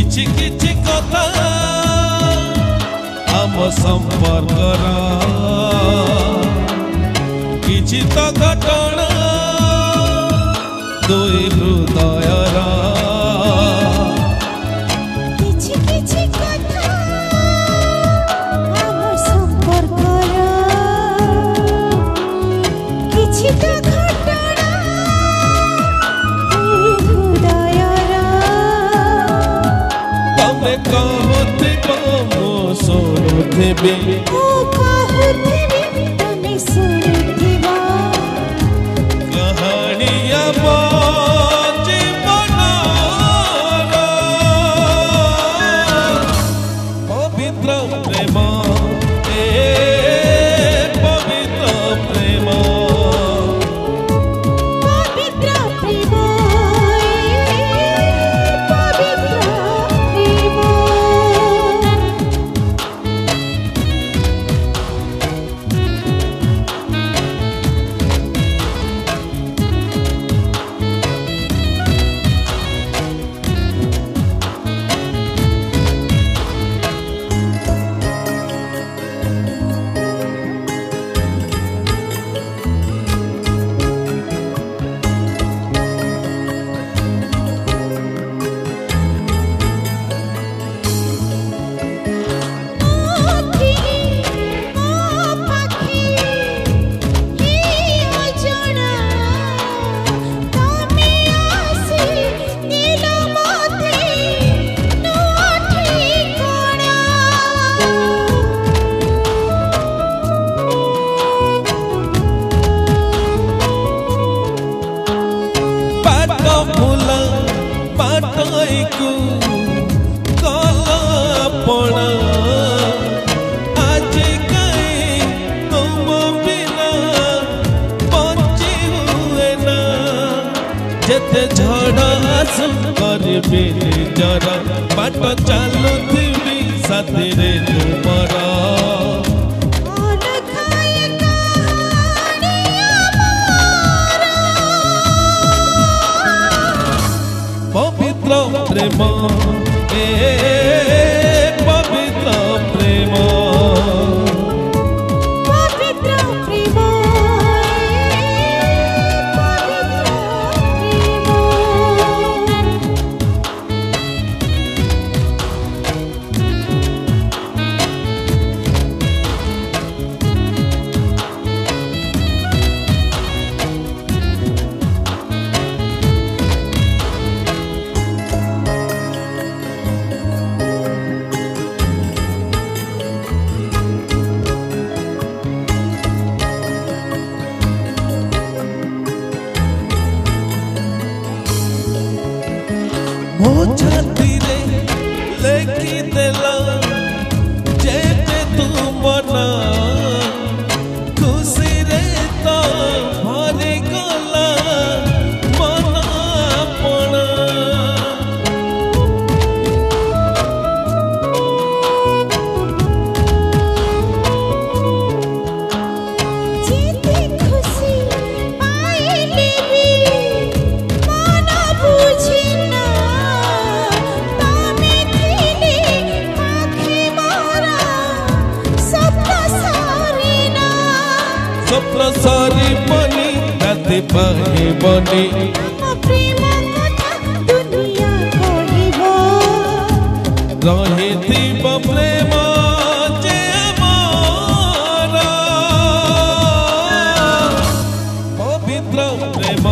किछि किछि कथा आम संपर्कर किछि तो घटना दुई हृदयर किछि किछि कथा आम संपर्कर किछि तो घटना दुई हृदयर तमे कहथिबो मो सुनुथिबि ओ कहथिबि तमे सुनुथिबो कहानिया पवित्र प्रेम पवित्र प्रेम पवित्र प्रेम पवित्र प्रेम पाटईकु कलापना आज कहीं तुम बिना बची हुए ना जेते झड़ा आसु करबे जरा बाट चलुथिबी साथी रे तुमरा पवित्र प्रेम पवित्र प्रेम पवित्र प्रेम मो छाती रे लेखी देला जेते तू मना खुशी रे तो भरी गला मन अपना जेते खुशी पाइले भी मन बुझिना तमे थिले आँखि मोरा स्वप्न सारिना स्वप्न सारी बनी राति पाहे बनी प्रेम कथा दुनिया कहिबो रहिथिब प्रेम जे अमरा पवित्र प्रेम